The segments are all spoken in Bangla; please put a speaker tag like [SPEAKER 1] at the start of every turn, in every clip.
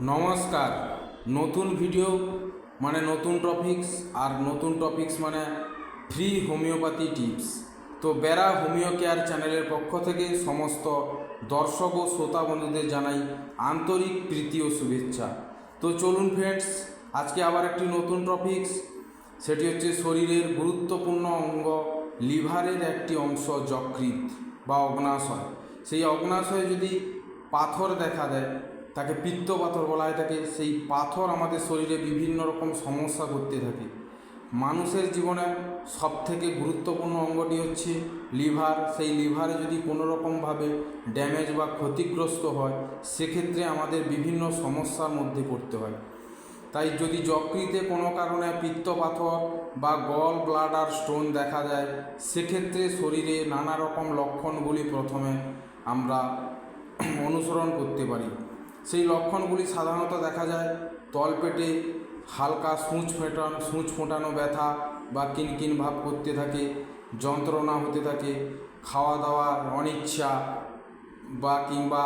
[SPEAKER 1] নমস্কার। নতুন ভিডিও মানে নতুন টপিকস, আর নতুন টপিকস মানে ফ্রি হোমিওপ্যাথি টিপস। তো বেরা হোমিও কেয়ার চ্যানেলের পক্ষ থেকে সমস্ত দর্শক ও শ্রোতা বন্ধুদের জানাই আন্তরিক প্রীতি ও শুভেচ্ছা। তো চলুন ফ্রেন্ডস, আজকে আবার একটি নতুন টপিকস, সেটি হচ্ছে শরীরের গুরুত্বপূর্ণ অঙ্গ লিভারের একটি অংশ যকৃৎ বা অগ্নাশয়। সেই অগ্নাশয়ে যদি পাথর দেখা দেয় তাকে পিত্ত পাথর বলা হয় থাকে। সেই পাথর আমাদের শরীরে বিভিন্ন রকম সমস্যা করতে থাকে। মানুষের জীবনে সবথেকে গুরুত্বপূর্ণ অঙ্গটি হচ্ছে লিভার। সেই লিভারে যদি কোনো রকমভাবে ড্যামেজ বা ক্ষতিগ্রস্ত হয়, সেক্ষেত্রে আমাদের বিভিন্ন সমস্যার মধ্যে পড়তে হয়। তাই যদি যকৃতে কোনো কারণে পিত্ত পাথর বা গল ব্লাডার স্টোন দেখা যায়, সেক্ষেত্রে শরীরে নানা রকম লক্ষণগুলি প্রথমে আমরা অনুসরণ করতে পারি। সেই লক্ষণগুলি সাধারণত দেখা যায় তলপেটে হালকা সূঁচ ফোটানো ব্যথা বা কিনকিন ভাব করতে থাকে, যন্ত্রণা হতে থাকে, খাওয়া দাওয়ার অনিচ্ছা বা কিংবা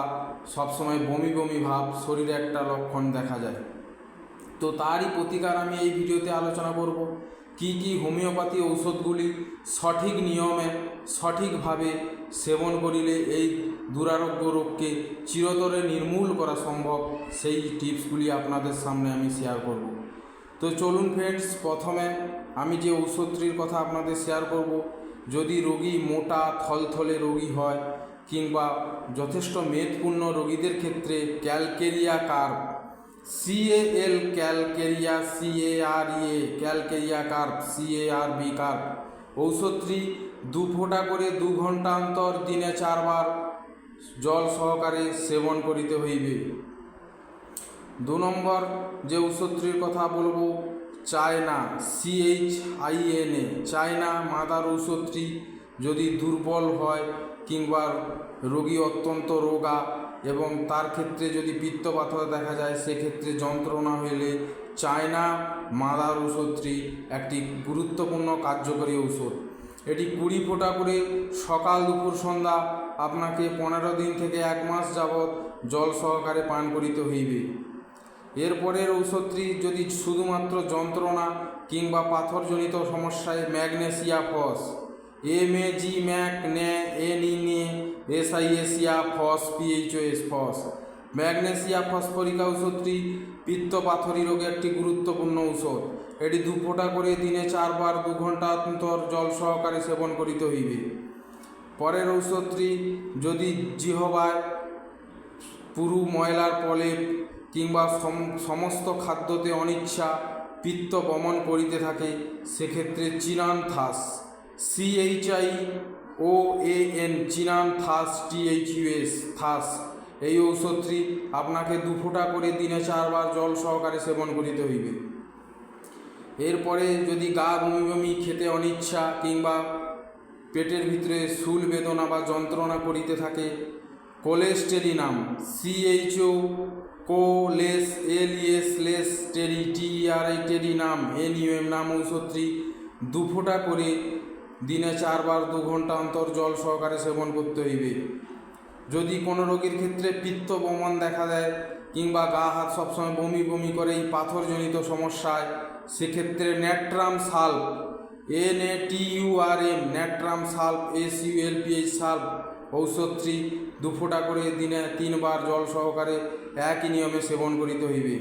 [SPEAKER 1] সবসময় বমি বমি ভাব শরীরে একটা লক্ষণ দেখা যায়। তো তারই প্রতিকার আমি এই ভিডিওতে আলোচনা করব। কি কি হোমিওপ্যাথি ঔষধগুলি সঠিক নিয়মে সঠিকভাবে সেবন করিলে এই দুরারোগ্য রোগকে চিরতরে নির্মূল করা সম্ভব, সেই টিপসগুলি আপনাদের সামনে আমি শেয়ার করব। তো চলুন ফ্রেন্ডস, প্রথমে আমি যে ঔষধটির কথা আপনাদের শেয়ার করব, যদি রোগী মোটা থলথলে রোগী হয় কিংবা যথেষ্ট মেদপূর্ণ রোগীদের ক্ষেত্রে calcarea carb, CAL calcarea, CARE calcarea carb, CARB carb ঔষধটি 2 ফোঁটা করে 2 ঘন্টা অন্তর দিনে 4 বার জল সহকারে সেবন করিতে হইবে। 2 নম্বর যে ঔষধটির কথা বলবো, চায়না, CHINA চায়না মাদার ঔষধটি যদি দুর্বল হয় কিংবা রোগী অত্যন্ত রোগা এবং তার ক্ষেত্রে যদি পিত্ত পাথর দেখা যায়, সেক্ষেত্রে যন্ত্রণা হইলে চায়না মাদার ঔষধটি একটি গুরুত্বপূর্ণ কার্যকরী ঔষধ। এটি 20 ফোঁটা করে সকাল দুপুর সন্ধ্যা আপনাকে 15 দিন থেকে 1 মাস যাবৎ জল সহকারে পান করিতে হইবে। এরপরের ঔষধটি যদি শুধুমাত্র যন্ত্রণা কিংবা পাথরজনিত সমস্যায় ম্যাগনেসিয়া ফস, MAG ম্যাক নে NE SIASIA ফস PHOS ফস ম্যাগনেসিয়া ফসফরিকা ঔষধটি পিত্ত পাথরি রোগে একটি গুরুত্বপূর্ণ ঔষধ। এটি 2 ফোঁটা করে দিনে 4 বার 2 ঘন্টা অন্তর জল সহকারে সেবন করিতে হইবে। পরের ঔষধটি যদি জিহ্বায় পুরু ময়লার প্রলেপ কিংবা সমস্ত খাদ্যতে অনিচ্ছা পিত্ত বমন করিতে থাকে, সেক্ষেত্রে চিনানথাস, CHIOAN চিনানথাস THUS থাস এই ঔষধটি আপনাকে 2 ফোঁটা করে দিনে 4 বার জল সহকারে সেবন করিতে হইবে। এরপরে যদি গা বমি বমি, খেতে অনিচ্ছা কিংবা পেটের ভিতরে শুল বেদনা বা যন্ত্রণা করিতে থাকে, কোলেস্টেরিনাম, CHO কোলেস LES লেস টেরি TERI টেরিনাম NUM নাম ঔষধটি 2 ফোঁটা করে দিনে 4 বার 2 ঘন্টা অন্তর জল সহকারে সেবন করতে হইবে। যদি কোনো রোগীর ক্ষেত্রে পিত্ত বমন দেখা দেয় কিংবা গা হাত সবসময় বমি বমি করে এই পাথরজনিত সমস্যায়, সেক্ষেত্রে ন্যাট্রাম সাল্প, NATURM ন্যাট্রাম সাল্প SULPH সাল্প ঔষধটি 2 ফোঁটা করে দিনে 3 বার জল সহকারে একই নিয়মে সেবন করিতে হইবে।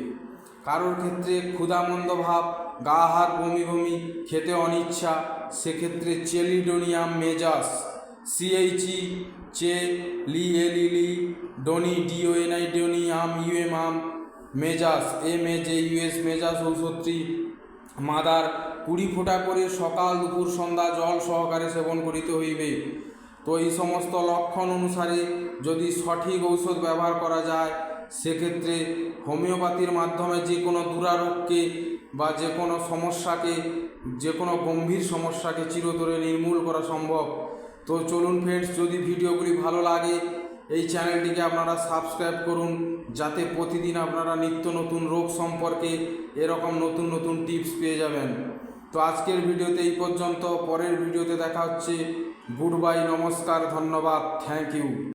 [SPEAKER 1] কারোর ক্ষেত্রে ক্ষুধামন্দ ভাব, গা হাত বমি বমি, খেতে অনিচ্ছা, সেক্ষেত্রে চেলিডোনিয়াম মেজাস, CHE চেলিএলিলি ডনি DONI ডোনিয়াম UMAM মেজাস MAJUS মেজাস ঔষধটি মাদার 20 ফোঁটা করে সকাল দুপুর সন্ধ্যা জল সহকারে সেবন করিতে হইবে। তো এই সমস্ত লক্ষণ অনুসারে যদি সঠিক ঔষধ ব্যবহার করা যায়, সেক্ষেত্রে হোমিওপ্যাথির মাধ্যমে যে কোনো দুরারোগকে বা যে কোনো সমস্যাকে, যে কোনো গম্ভীর সমস্যাকে চিরতরে নির্মূল করা সম্ভব। তো চলুন ফ্রেন্ডস, যদি ভিডিওগুলি ভালো লাগে এই চ্যানেলটিকে আপনারা সাবস্ক্রাইব করুন, যাতে প্রতিদিন আপনারা নিত্য নতুন রোগ সম্পর্কে এরকম নতুন নতুন টিপস পেয়ে যাবেন। তো আজকের ভিডিওতে এই পর্যন্ত, পরের ভিডিওতে দেখা হচ্ছে। গুড বাই, নমস্কার, ধন্যবাদ, থ্যাংক ইউ।